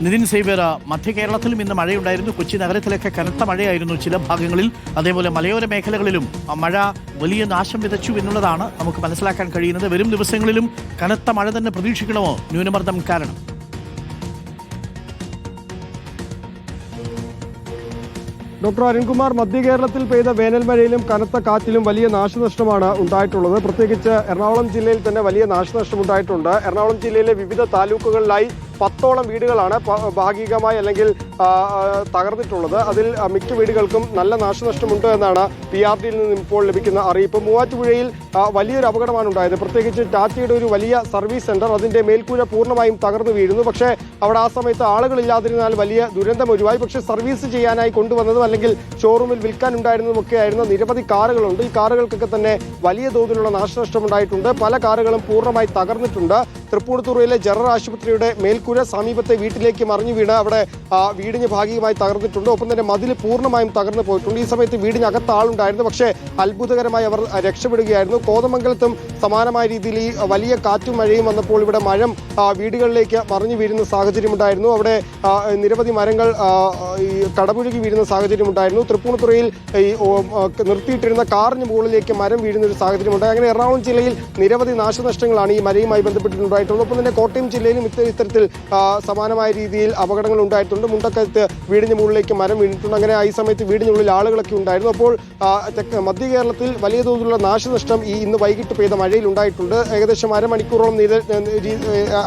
Nitin Xavier, മധ്യ കേരളത്തിലും ഇന്ന് മഴയുണ്ടായിരുന്നു. കൊച്ചി നഗരത്തിലൊക്കെ കനത്ത മഴയായിരുന്നു ചില ഭാഗങ്ങളിൽ. അതേപോലെ മലയോര മേഖലകളിലും മഴ വലിയ നാശം വിതച്ചു എന്നുള്ളതാണ് നമുക്ക് മനസ്സിലാക്കാൻ കഴിയുന്നത്. വരും ദിവസങ്ങളിലും കനത്ത മഴ തന്നെ പ്രതീക്ഷിക്കണമോ ന്യൂനമർദ്ദം കാരണം? ഡോക്ടർ അരുൺകുമാർ, മധ്യ കേരളത്തിൽ പെയ്ത വേനൽ മഴയിലും കനത്ത കാറ്റിലും വലിയ നാശനഷ്ടമാണ് ഉണ്ടായിട്ടുള്ളത്. പ്രത്യേകിച്ച് എറണാകുളം ജില്ലയിൽ തന്നെ വലിയ നാശനഷ്ടം ഉണ്ടായിട്ടുണ്ട്. എറണാകുളം ജില്ലയിലെ വിവിധ താലൂക്കുകളിലായി 10ഓളം വീടുകളാണ് ഭാഗികമായി അല്ലെങ്കിൽ തകർന്നിട്ടുള്ളത്. അതിൽ മിക്ക വീടുകൾക്കും നല്ല നാശനഷ്ടമുണ്ട് എന്നാണ് PRDയിൽ നിന്നും ഇപ്പോൾ ലഭിക്കുന്ന അറിയിപ്പ്. മൂവാറ്റുപുഴയിൽ വലിയൊരു അപകടമാണ് ഉണ്ടായത്. പ്രത്യേകിച്ച് ടാറ്റയുടെ ഒരു വലിയ സർവീസ് സെന്റർ, അതിന്റെ മേൽക്കൂര പൂർണ്ണമായും തകർന്നു വീഴുന്നു. പക്ഷേ അവിടെ ആ സമയത്ത് ആളുകളില്ലാതിരുന്നാൽ വലിയ ദുരന്തം ഒഴിവായി. പക്ഷേ സർവീസ് ചെയ്യാനായി കൊണ്ടുവന്നതും അല്ലെങ്കിൽ ഷോറൂമിൽ വിൽക്കാനുണ്ടായിരുന്നതുമൊക്കെ ആയിരുന്ന നിരവധി കാറുകളുണ്ട്. ഈ കാറുകൾക്കൊക്കെ തന്നെ വലിയ തോതിലുള്ള നാശനഷ്ടമുണ്ടായിട്ടുണ്ട്. പല കാറുകളും പൂർണ്ണമായി തകർന്നിട്ടുണ്ട്. തൃപ്പൂണിത്തുറയിലെ ജനറൽ ആശുപത്രിയുടെ മേൽക്കൂര സമീപത്തെ വീട്ടിലേക്ക് മറിഞ്ഞു വീണ് അവിടെ വീടിന് ഭാഗികമായി തകർന്നിട്ടുണ്ട്. ഒപ്പം തന്നെ മതിൽ പൂർണ്ണമായും തകർന്നു പോയിട്ടുണ്ട്. ഈ സമയത്ത് വീടിനകത്ത് ആളുണ്ടായിരുന്നു. പക്ഷേ അത്ഭുതകരമായി അവർ രക്ഷപ്പെടുകയായിരുന്നു. കോതമംഗലത്തും സമാനമായ രീതിയിൽ ഈ വലിയ കാറ്റും മഴയും വന്നപ്പോൾ ഇവിടെ മരം വീടുകളിലേക്ക് മറിഞ്ഞു വീഴുന്ന സാഹചര്യമുണ്ടായിരുന്നു. അവിടെ നിരവധി മരങ്ങൾ ഈ കടപുഴകി വീഴുന്ന സാഹചര്യമുണ്ടായിരുന്നു. തൃപ്പൂണിത്തുറയിൽ ഈ നിർത്തിയിട്ടിരുന്ന കാറിന് മുകളിലേക്ക് മരം വീഴുന്ന ഒരു സാഹചര്യമുണ്ടായി. അങ്ങനെ എറണാകുളം ജില്ലയിൽ നിരവധി നാശനഷ്ടങ്ങളാണ് ഈ മഴയുമായി ബന്ധപ്പെട്ടിട്ടുണ്ടായിട്ടുള്ളത്. ഒപ്പം തന്നെ കോട്ടയം ജില്ലയിലും ഇത്തരത്തിൽ സമാനമായ രീതിയിൽ അപകടങ്ങൾ ഉണ്ടായിട്ടുണ്ട്. മുണ്ടക്കയത്ത് വീടിന് മുകളിലേക്ക് മരം വീണിട്ടുണ്ട്. അങ്ങനെ ഈ സമയത്ത് വീടിനുള്ളിൽ ആളുകളൊക്കെ ഉണ്ടായിരുന്നു. അപ്പോൾ മധ്യ കേരളത്തിൽ വലിയ തോതിലുള്ള നാശനഷ്ടം ഈ ഇന്ന് വൈകിട്ട് പെയ്ത മഴയിൽ ഉണ്ടായിട്ടുണ്ട്. ഏകദേശം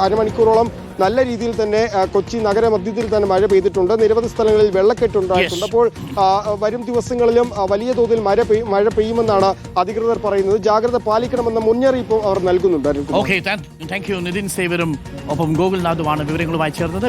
അരമണിക്കൂറോളം നല്ല രീതിയിൽ തന്നെ കൊച്ചി നഗരമധ്യത്തിൽ തന്നെ മഴ പെയ്തിട്ടുണ്ട്. നിരവധി സ്ഥലങ്ങളിൽ വെള്ളക്കെട്ട് ഉണ്ടായിട്ടുണ്ട്. അപ്പോൾ വരും ദിവസങ്ങളിലും വലിയ തോതിൽ മഴ പെയ്യുമെന്നാണ് അധികൃതർ പറയുന്നത്. ജാഗ്രത പാലിക്കണമെന്ന മുന്നറിയിപ്പും അവർ നൽകുന്നുണ്ട്. Okay, thank you. നിതിൻ സേവ്യറും ഒപ്പം ഗോകുൽനാഥുമാണ് വിവരങ്ങളുമായി ചേർന്നത്.